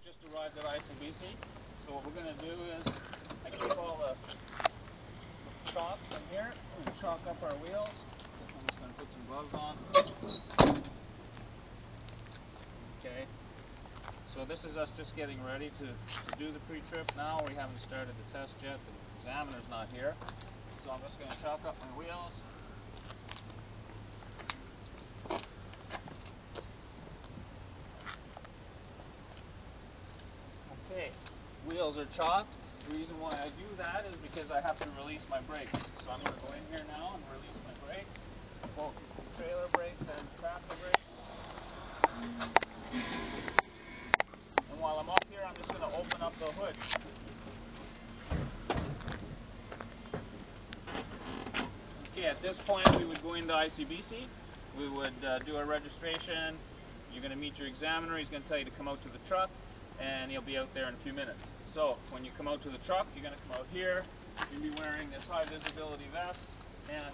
just arrived at ICBC, so what we're going to do is I keep all the chocks in here. We're going to chalk up our wheels. I'm just going to put some gloves on. Okay, so this is us just getting ready to do the pre-trip now. We haven't started the test yet. The examiner's not here, so I'm just going to chalk up my wheels. Okay, wheels are chalked. The reason why I do that is because I have to release my brakes. So I'm going to go in here now and release my brakes, both trailer brakes and tractor brakes. And while I'm up here, I'm just going to open up the hood. Okay, at this point we would go into ICBC. We would do our registration. You're going to meet your examiner. He's going to tell you to come out to the truck, and he'll be out there in a few minutes. So when you come out to the truck, you're going to come out here. You'll be wearing this high visibility vest and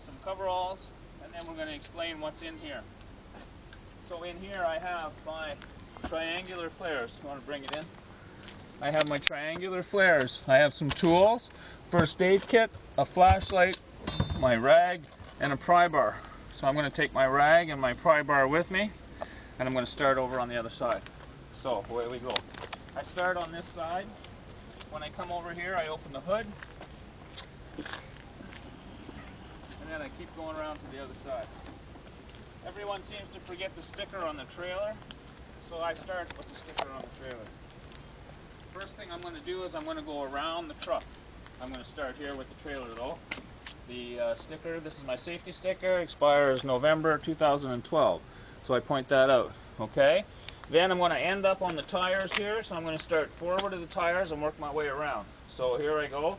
some coveralls, and then we're going to explain what's in here. So in here I have my triangular flares. You want to bring it in? I have my triangular flares. I have some tools, first aid kit, a flashlight, my rag, and a pry bar. So I'm going to take my rag and my pry bar with me, and I'm going to start over on the other side. So away we go. I start on this side. When I come over here, I open the hood, and then I keep going around to the other side. Everyone seems to forget the sticker on the trailer, so I start with the sticker on the trailer. First thing I'm going to do is I'm going to go around the truck. I'm going to start here with the trailer though. The sticker, this is my safety sticker, expires November 2012. So I point that out, okay? Then I'm going to end up on the tires here, so I'm going to start forward of the tires and work my way around. So here I go.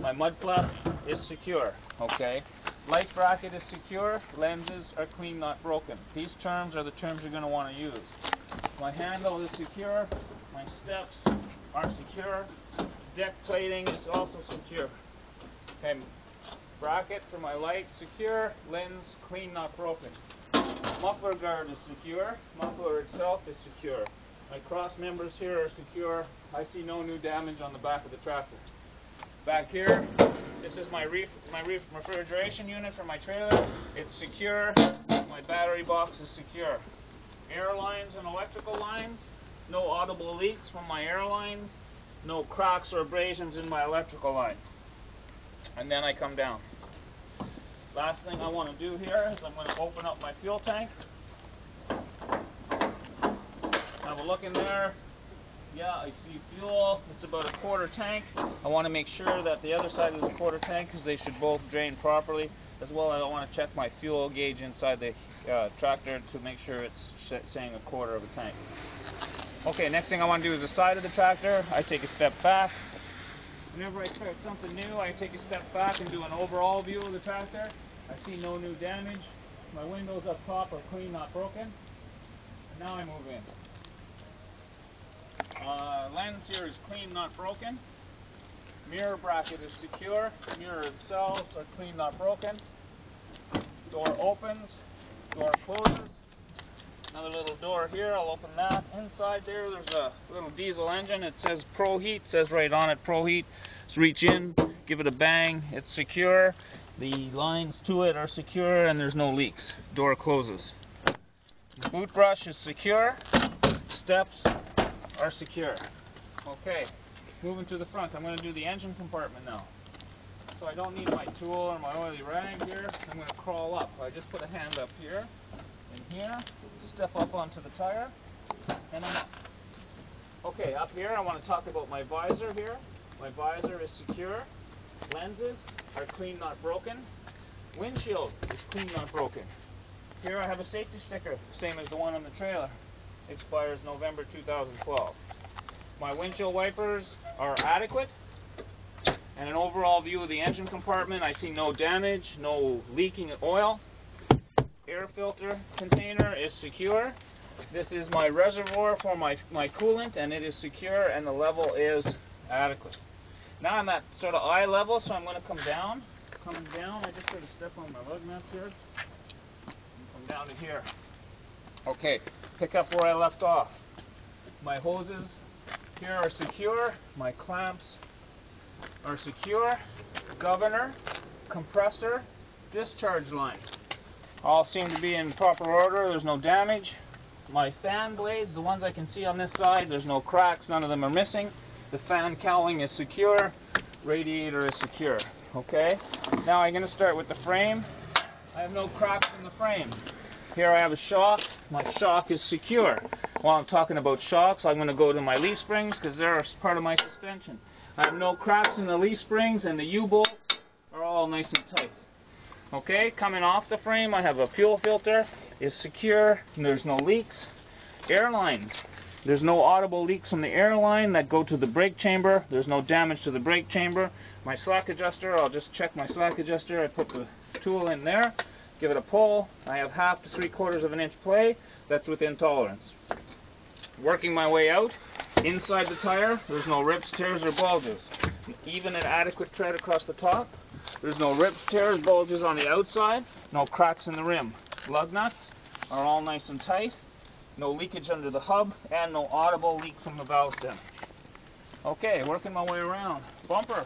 My mud flap is secure, okay? Light bracket is secure. Lenses are clean, not broken. These terms are the terms you're going to want to use. My handle is secure. My steps are secure. Deck plating is also secure. Okay, bracket for my light secure. Lens clean, not broken. Muffler guard is secure. Muffler itself is secure. My cross members here are secure. I see no new damage on the back of the tractor. Back here, this is my refrigeration unit for my trailer. It's secure. My battery box is secure. Air lines and electrical lines. No audible leaks from my air lines. No cracks or abrasions in my electrical line. And then I come down. Last thing I want to do here is I'm going to open up my fuel tank. Have a look in there. Yeah, I see fuel. It's about a quarter tank. I want to make sure that the other side is a quarter tank because they should both drain properly. As well, I want to check my fuel gauge inside the tractor to make sure it's saying a quarter of a tank. Okay, next thing I want to do is the side of the tractor. I take a step back. Whenever I start something new, I take a step back and do an overall view of the tractor. I see no new damage. My windows up top are clean, not broken. And now I move in. Lens here is clean, not broken. Mirror bracket is secure. Mirror themselves are clean, not broken. Door opens. Door closes. Another little door here, I'll open that. Inside there, there's a little diesel engine. It says Pro Heat, says right on it Pro Heat. Just reach in, give it a bang, it's secure. The lines to it are secure and there's no leaks. Door closes. The boot brush is secure. Steps are secure. Okay, moving to the front. I'm going to do the engine compartment now. So I don't need my tool or my oily rag here. I'm going to crawl up. I just put a hand up here. In here, step up onto the tire, and I'm up. Okay, up here I want to talk about my visor here. My visor is secure. Lenses are clean, not broken. Windshield is clean, not broken. Here I have a safety sticker, same as the one on the trailer. Expires November 2012. My windshield wipers are adequate. And an overall view of the engine compartment, I see no damage, no leaking oil. Air filter container is secure. This is my reservoir for my coolant, and it is secure and the level is adequate. Now I'm at sort of eye level, so I'm going to come down. Coming down, I just sort of step on my lug nuts here and come down to here. Okay, pick up where I left off. My hoses here are secure. My clamps are secure. Governor, compressor, discharge line all seem to be in proper order. There's no damage. My fan blades, the ones I can see on this side, there's no cracks, none of them are missing. The fan cowling is secure. Radiator is secure. Okay, now I'm going to start with the frame. I have no cracks in the frame. Here I have a shock. My shock is secure. While I'm talking about shocks, I'm going to go to my leaf springs because they're part of my suspension. I have no cracks in the leaf springs, and the U-bolts are all nice and tight. Okay, coming off the frame, I have a fuel filter. It's secure, and there's no leaks. Air lines. There's no audible leaks from the air line that go to the brake chamber. There's no damage to the brake chamber. My slack adjuster, I'll just check my slack adjuster. I put the tool in there, give it a pull. I have 1/2 to 3/4 of an inch play. That's within tolerance. Working my way out, inside the tire, there's no rips, tears, or bulges. Even an adequate tread across the top. There's no rips, tears, bulges on the outside. No cracks in the rim. Lug nuts are all nice and tight. No leakage under the hub, and no audible leak from the valve stem. Okay, working my way around. Bumper,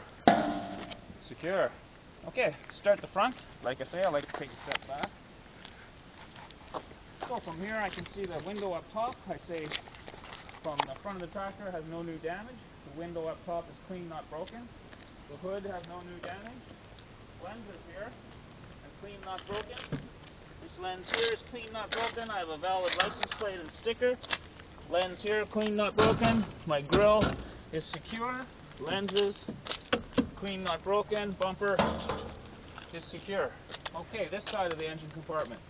secure. Okay, start the front. Like I say, I like to take a step back. So from here I can see the window up top. I say from the front of the tractor has no new damage. The window up top is clean, not broken. The hood has no new damage. Lens is here, and clean, not broken. This lens here is clean, not broken. I have a valid license plate and sticker. Lens here, clean, not broken. My grill is secure. Lenses, clean, not broken. Bumper is secure. Okay, this side of the engine compartment.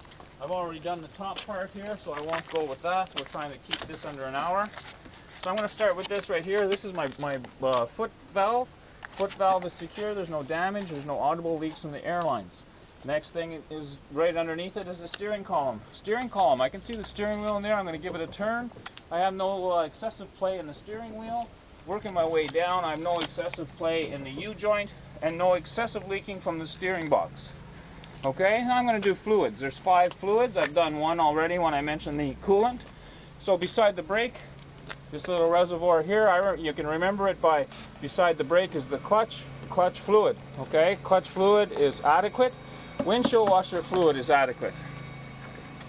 I've already done the top part here, so I won't go with that. We're trying to keep this under an hour. So I'm going to start with this right here. This is my foot valve. Foot valve is secure. There's no damage. There's no audible leaks from the airlines. Next thing is right underneath it is the steering column. Steering column. I can see the steering wheel in there. I'm going to give it a turn. I have no excessive play in the steering wheel. Working my way down, I have no excessive play in the U-joint and no excessive leaking from the steering box. Okay, now I'm going to do fluids. There's 5 fluids. I've done one already when I mentioned the coolant. So beside the brake, this little reservoir here, you can remember it by beside the brake is the clutch fluid. Okay, clutch fluid is adequate. Windshield washer fluid is adequate.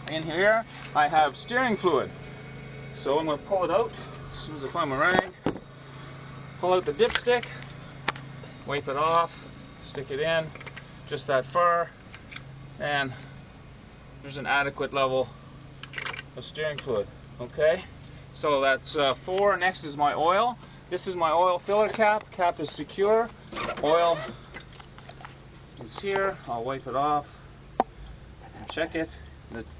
In here, I have steering fluid. So I'm going to pull it out as soon as I find my rag. Pull out the dipstick, wipe it off, stick it in, just that far, and there's an adequate level of steering fluid. Okay, so that's 4. Next is my oil. This is my oil filler cap. Cap is secure. Oil is here. I'll wipe it off and check it.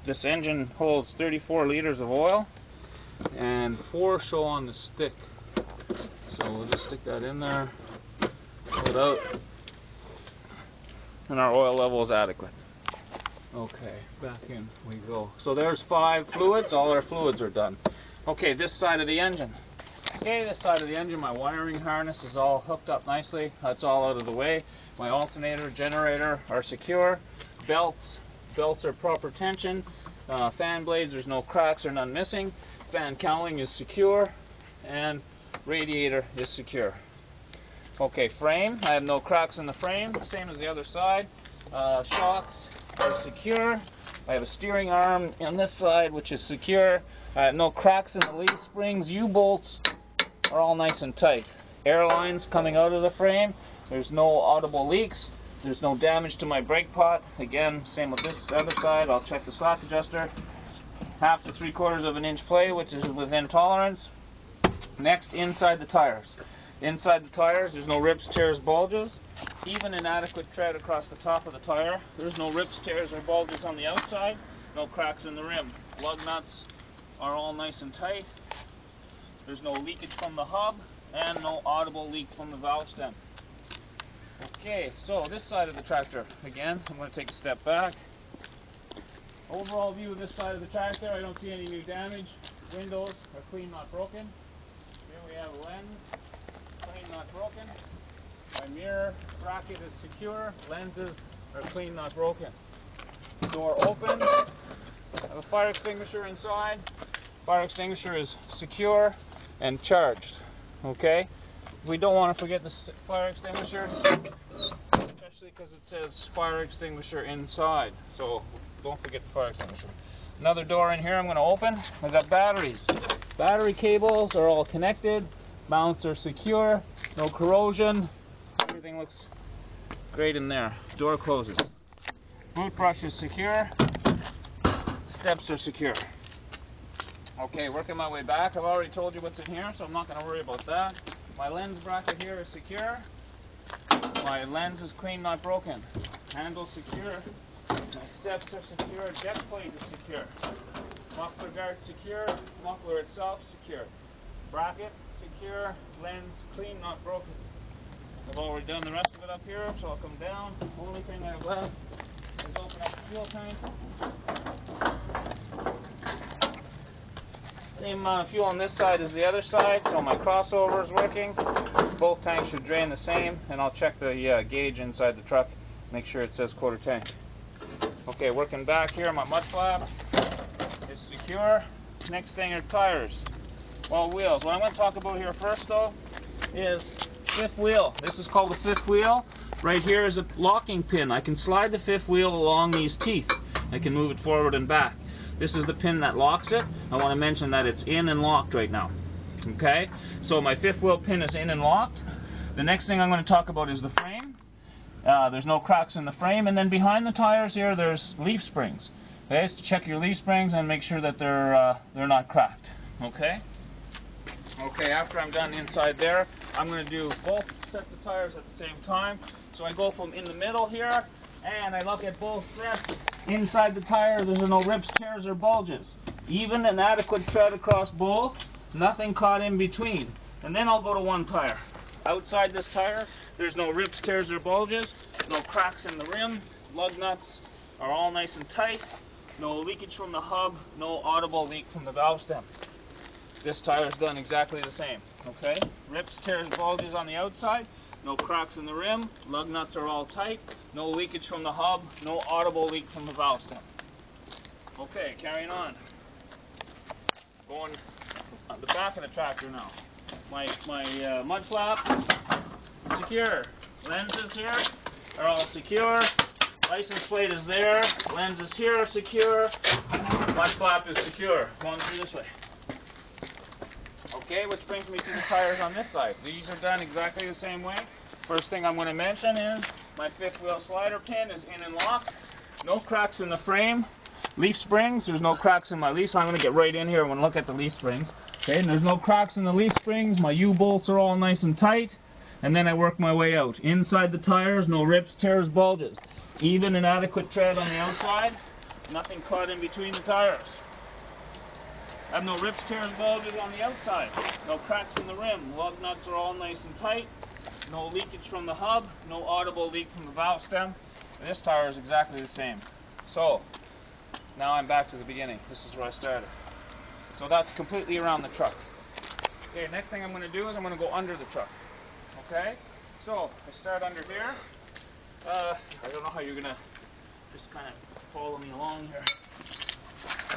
This engine holds 34 liters of oil, and 4 show on the stick. So we'll just stick that in there, pull it out, and our oil level is adequate. Okay, back in we go. So there's 5 fluids. All our fluids are done. Okay, this side of the engine. Okay, this side of the engine, my wiring harness is all hooked up nicely. That's all out of the way. My alternator, generator are secure. Belts are proper tension. Fan blades, there's no cracks or none missing. Fan cowling is secure, and radiator is secure. Okay, frame. I have no cracks in the frame, same as the other side. Shocks are secure. I have a steering arm on this side, which is secure. No cracks in the leaf springs. U-bolts are all nice and tight. Air lines coming out of the frame. There's no audible leaks. There's no damage to my brake pot. Again, same with this other side. I'll check the slack adjuster. 1/2 to 3/4 of an inch play, which is within tolerance. Next, inside the tires. Inside the tires, there's no rips, tears, bulges. Even an adequate tread across the top of the tire. There's no rips, tears, or bulges on the outside. No cracks in the rim. Lug nuts are all nice and tight. There's no leakage from the hub, and no audible leak from the valve stem. Okay, so this side of the tractor, again, I'm going to take a step back. Overall view of this side of the tractor, I don't see any new damage. Windows are clean, not broken. Here we have a lens, clean, not broken. My mirror bracket is secure. Lenses are clean, not broken. Door opens. I have a fire extinguisher inside. fire extinguisher is secure and charged. Okay? We don't want to forget the fire extinguisher, especially because it says fire extinguisher inside. So don't forget the fire extinguisher. Another door in here I'm going to open. I've got batteries. Battery cables are all connected. Mounts are secure. No corrosion. Everything looks great in there. Door closes. Boot brush is secure. Steps are secure. Okay, working my way back. I've already told you what's in here, so I'm not going to worry about that. My lens bracket here is secure. My lens is clean, not broken. Handle secure. My steps are secure. Jet plate is secure. Muffler guard secure. Muffler itself secure. Bracket secure. Lens clean, not broken. I've already done the rest of it up here, so I'll come down. The only thing I have left is open up the fuel tank. Same amount of fuel on this side as the other side, so my crossover is working. Both tanks should drain the same, and I'll check the gauge inside the truck, make sure it says quarter tank. Okay, working back here, my mud flap is secure. Next thing are tires. Well, wheels. What I'm going to talk about here first, though, is fifth wheel. This is called the fifth wheel. Right here is a locking pin. I can slide the fifth wheel along these teeth. I can move it forward and back. This is the pin that locks it. I want to mention that it's in and locked right now. Okay, so my fifth wheel pin is in and locked. The next thing I'm going to talk about is the frame. There's no cracks in the frame, and then behind the tires here there's leaf springs. Okay, so check your leaf springs and make sure that they're not cracked. Okay. Okay, after I'm done inside there, I'm going to do both sets of tires at the same time. So I go from in the middle here, and I look at both sets. Inside the tire, there's no rips, tears, or bulges. Even and adequate tread across both, nothing caught in between. And then I'll go to one tire. Outside this tire, there's no rips, tears, or bulges, no cracks in the rim, lug nuts are all nice and tight, no leakage from the hub, no audible leak from the valve stem. This tire is done exactly the same. Okay? Rips, tears, bulges on the outside, no cracks in the rim, lug nuts are all tight, no leakage from the hub, no audible leak from the valve stem. Okay, carrying on. Going on the back of the tractor now. My mud flap, secure. Lenses here are all secure. License plate is there. Lenses here are secure. Mud flap is secure. Going through this way. Okay, which brings me to the tires on this side. These are done exactly the same way. First thing I'm going to mention is my fifth wheel slider pin is in and locked. No cracks in the frame. Leaf springs, there's no cracks in my leaf, so I'm going to get right in here and look at the leaf springs. Okay, and there's no cracks in the leaf springs. My U-bolts are all nice and tight. And then I work my way out. Inside the tires, no rips, tears, bulges. Even and adequate tread on the outside. Nothing caught in between the tires. I have no rips, tears, bulges on the outside. No cracks in the rim. Lug nuts are all nice and tight. No leakage from the hub. No audible leak from the valve stem. This tire is exactly the same. So, now I'm back to the beginning. This is where I started. So that's completely around the truck. Okay, next thing I'm going to do is I'm going to go under the truck. Okay? So, I start under here. I don't know how you're going to just kind of follow me along here.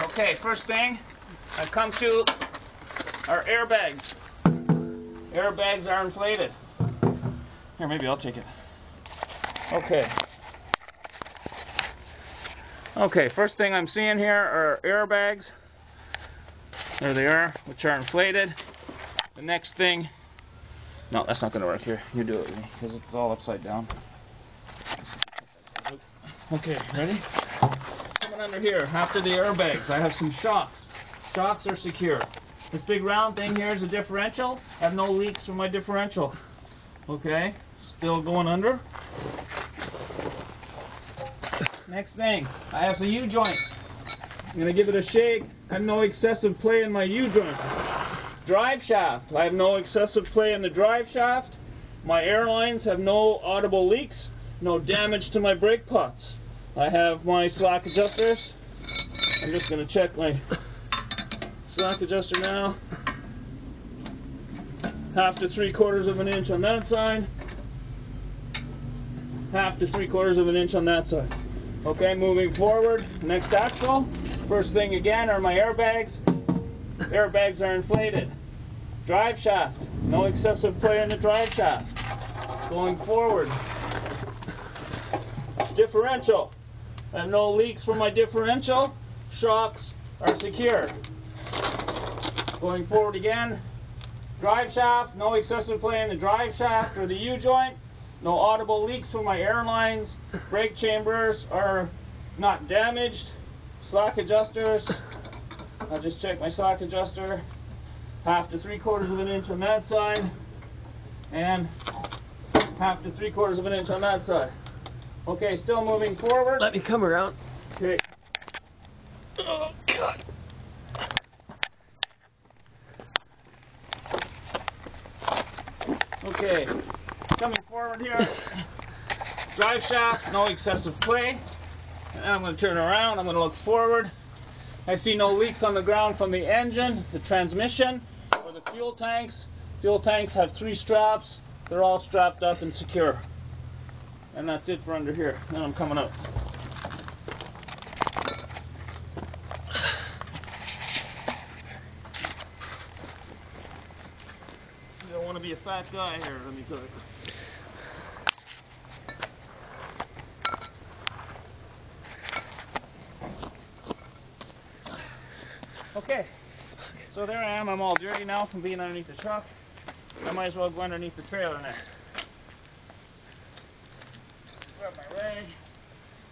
Okay, first thing, I come to our airbags. Airbags are inflated. Here, maybe I'll take it. Okay. Okay, first thing I'm seeing here are airbags. There they are, which are inflated. The next thing, no, that's not going to work here. You do it with me, because it's all upside down. Okay, ready? Coming under here, after the airbags, I have some shocks. Shocks are secure. This big round thing here is a differential. I have no leaks from my differential. Okay, still going under. Next thing, I have some U-joint. I'm going to give it a shake. I have no excessive play in my U-joint. Drive shaft. I have no excessive play in the drive shaft. My airlines have no audible leaks. No damage to my brake pots. I have my slack adjusters. I'm just going to check my slack adjuster now. 1/2 to 3/4 of an inch on that side. 1/2 to 3/4 of an inch on that side. Okay, moving forward. Next axle. First thing again are my airbags. Airbags are inflated. Drive shaft, no excessive play in the drive shaft. Going forward. Differential. I have no leaks from my differential. Shocks are secure. Going forward again. Drive shaft, no excessive play in the drive shaft or the U-joint. No audible leaks from my airlines. Brake chambers are not damaged. Slack adjusters. I'll just check my slack adjuster. 1/2 to 3/4 of an inch on that side. And 1/2 to 3/4 of an inch on that side. Okay, still moving forward. Let me come around. Okay. Oh, God. Okay, coming forward here. Drive shaft, no excessive play. And I'm going to turn around, I'm going to look forward. I see no leaks on the ground from the engine, the transmission, or the fuel tanks. Fuel tanks have 3 straps. They're all strapped up and secure. And that's it for under here. Then I'm coming out. You don't want to be a fat guy here, let me tell you. Okay, so there I am. I'm all dirty now from being underneath the truck. I might as well go underneath the trailer next. Grab my rag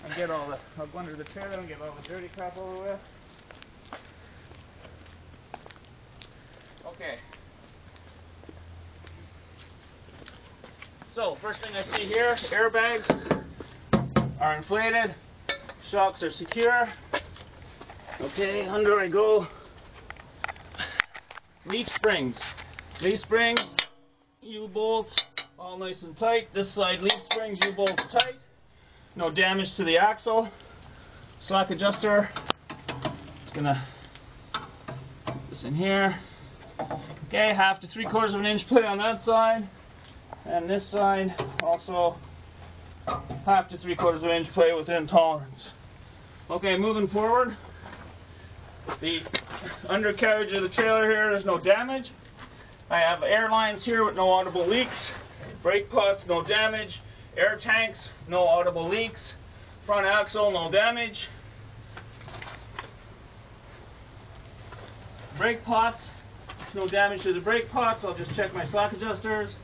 and get all the, I'll go under the trailer and get all the dirty crap over with. Okay. So, first thing I see here, airbags are inflated, shocks are secure. Okay, under I go. Leaf springs. Leaf springs, U-bolts, all nice and tight. This side leaf springs, U-bolts tight. No damage to the axle. Slack adjuster. Just gonna put this in here. Okay, 1/2 to 3/4 of an inch play on that side. And this side also 1/2 to 3/4 of an inch play within tolerance. Okay, moving forward. The undercarriage of the trailer here, there's no damage. I have airlines here with no audible leaks. Brake pots, no damage. Air tanks, no audible leaks. Front axle, no damage. Brake pots, no damage to the brake pots. I'll just check my slack adjusters.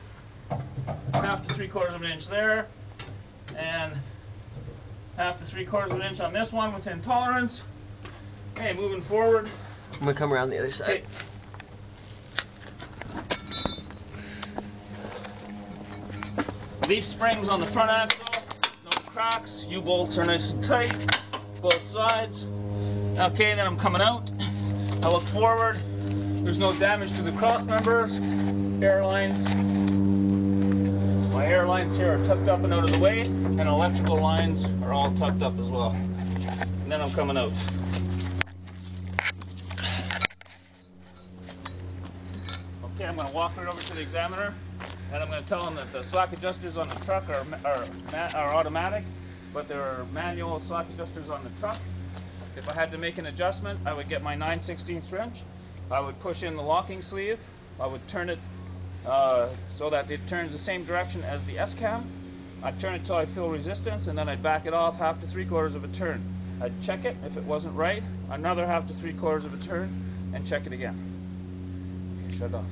1/2 to 3/4 of an inch there. And 1/2 to 3/4 of an inch on this one within tolerance. Okay, moving forward. I'm going to come around the other side. Okay. Leaf springs on the front axle, no cracks, U-bolts are nice and tight, both sides. Okay, then I'm coming out. I look forward. There's no damage to the cross members. Airlines. My airlines here are tucked up and out of the way, and electrical lines are all tucked up as well. And then I'm coming out. Okay, I'm going to walk right over to the examiner, and I'm going to tell him that the slack adjusters on the truck are automatic, but there are manual slack adjusters on the truck. If I had to make an adjustment, I would get my 9/16 wrench. I would push in the locking sleeve. I would turn it so that it turns the same direction as the S-cam. I'd turn it till I feel resistance, and then I'd back it off 1/2 to 3/4 of a turn. I'd check it. If it wasn't right, another 1/2 to 3/4 of a turn, and check it again. Okay, shut off.